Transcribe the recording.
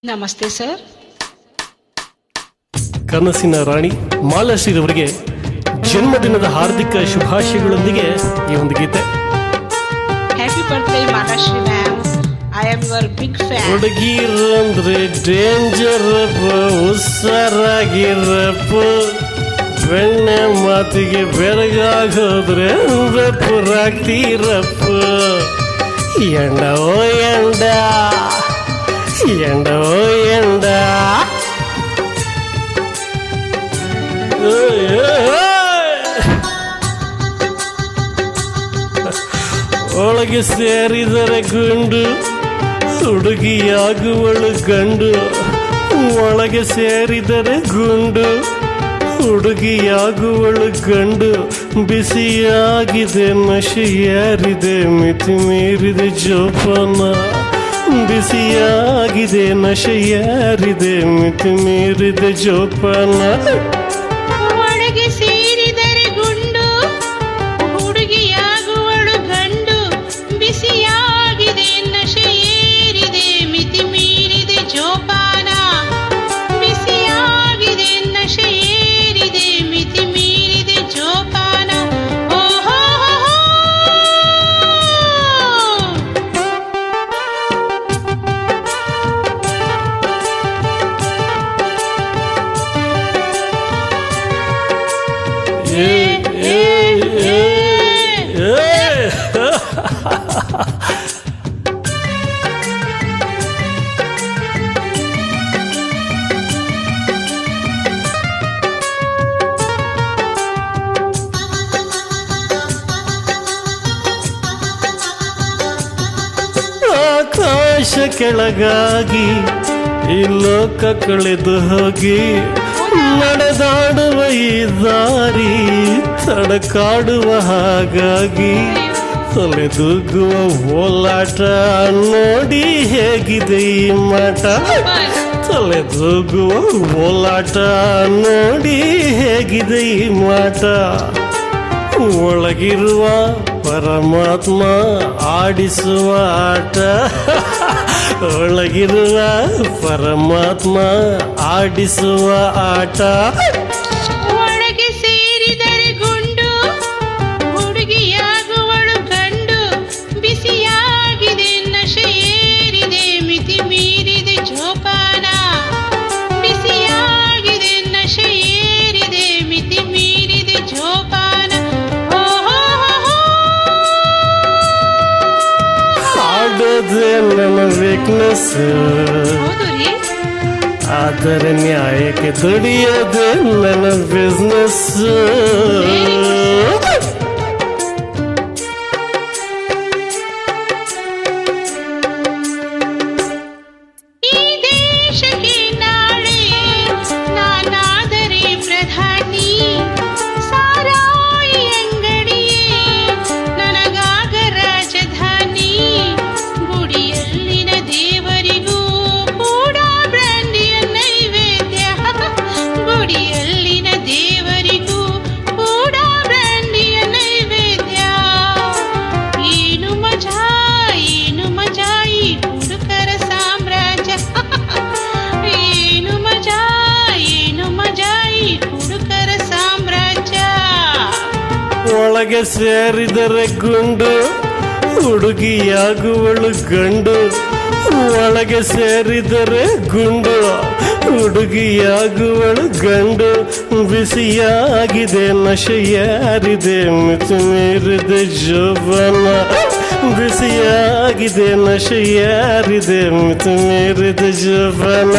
ನಮಸ್ತೆ ಸರ್. ಕನಸಿನ ರಾಣಿ ಮಾಲಾಶ್ರೀರವರಿಗೆ ಜನ್ಮದಿನದ ಹಾರ್ದಿಕ ಶುಭಾಶಯಗಳೊಂದಿಗೆ ಈ ಒಂದು ಗೀತೆ. Happy birthday Malashree ma'am. I am your big fan. ಹುಡುಗಿರಂದ್ರೆ ಡೇಂಜರಪ್ಪ, ಹುಷಾರಾಗಿರಪ್ಪ, ಬೆಣ್ಣೆ ಮಾತಿಗೆ ಬೆರಗಾಗೋದ್ರೆ ಬೆಪ್ಪರಾಗ್ತೀರಪ್ಪ. ಎಂಡೋ ಎಂಡ ಎಂಡೋ ಎಂಡ ಒಳಗೆ ಸೇರಿದರೆ ಗುಂಡು, ಹುಡುಗಿಯಾಗುವಳು ಗಂಡು. ಒಳಗೆ ಸೇರಿದರೆ ಗುಂಡು, ಹುಡುಗಿಯಾಗುವಳು ಗಂಡು. ಬಿಸಿಯಾಗಿದೆ ನಶೆಯಾರಿದೆ, ಮಿತಿ ಮೀರಿದೆ ಜೋಪಾನ. ಬಿಸಿಯಾಗಿದೆ ನಶೆಯಾರಿದೆ, ಮಿತಿ ಮೀರಿದೆ ಜೋಪಾನ. ಒಳಗೆ ಸೇರಿದರೆ ಗುಂಡು, ಹುಡುಗಿಯಾಗುವಳು ಗಂಡು. ಬಿಸಿಯಾಗಿದೆ ನಶೆ ಏರಿದೆ, ಮಿತಿ ಮೀರಿದೆ ಜೋಪಾನ. ಬಿಸಿಯಾಗಿದೆ ನಶೆ ಏರಿದೆ, ಮಿತಿ ಮೀರಿದೆ ಜೋಪಾನ. ಓಹೋ ಆಕಾಶ ಕೆಳಗಾಗಿ ಈ ಲೋಕ ಕಳೆದು ಹೋಗಿ, ನಡೆದಾಡುವ ಈ ದಾರಿ ತಡಕಾಡುವ ಹಾಗಾಗಿ. ತಲೆದೂಗುವ ಓಲಾಟ ನೋಡಿ ಹೇಗಿದೆ ಈ ಮಾಟ. ತಲೆದೂಗುವ ಓಲಾಟ ನೋಡಿ ಹೇಗಿದೆ ಈ ಮಾಟ. ಒಳಗಿರುವ ಪರಮಾತ್ಮ ಆಡಿಸುವ ಆಟ. ಒಳಗಿರುವ ಪರಮಾತ್ಮ ಆಡಿಸುವ ಆಟ. ಒಳಗೆ ಸೇರಿದರೆ ಗುಂಡು, ಹುಡುಗಿಯಾಗುವಳು ಗಂಡು. ಬಿಸಿಯಾಗಿದೆ ನಶೆ ಏರಿದೆ, ಮಿತಿ ಮೀರಿದೆ ಜೋಪಾನ. ಬಿಸಿಯಾಗಿದೆ ನಶೆ ಏರಿದೆ, ಮಿತಿ ಮೀರಿದೆ ಜೋಪಾನ. ಆಡೋದೇ ನನ್ನ ವೀಕ್ನೆಸ್, ಆದರೆ ನ್ಯಾಯಕ್ಕೆ ದುಡಿಯೋದೇ ನನ್ನ ಬಿಸ್ನೆಸ್. ಈ ದೇಶಕ್ಕೆ ನಾಳೆ ನಾನಾದರೆ ಪ್ರಧಾನಿ. ಸಾರಾಯಿ ಅಂಗಡಿಯೇ ನನಗಾಗ ರಾಜಧಾನಿ. ಗುಡಿಯಲ್ಲಿನ ದೇವರಿಗೂ ಕೂಡ ಬ್ರಾಂಡಿಯ ನೈವೇದ್ಯ. ಗುಡಿಯಲ್ಲಿನ ದೇವರಿಗೂ ಕೂಡ ಬ್ರಾಂಡಿಯ ನೈವೇದ್ಯ. ಏನು ಮಜಾ, ಏನು ಮಜಾ ಈ ಹುಡುಗರ ಸಾಮ್ರಾಜ್ಯ. ಏನು ಮಜಾ, ಏನು ಮಜಾ ಈ ಹುಡುಗರ ಸಾಮ್ರಾಜ್ಯ. ಒಳಗೆ ಸೇರಿದರೆ ಗುಂಡು, ಹುಡುಗಿಯಾಗುವಳು ಗಂಡು. ಒಳಗೆ ಸೇರಿದರೆ ಗುಂಡು, ಹುಡುಗಿಯಾಗುವಳು ಗಂಡು. ಬಿಸಿಯಾಗಿದೆ ನಶೆಯಾರಿದೆ, ಮಿತಿ ಮೀರಿದೆ ಜೋಪಾನ. ಬಿಸಿಯಾಗಿದೆ ನಶೆಯಾರಿದೆ, ಮಿತಿ ಮೀರಿದೆ ಜೋಪಾನ.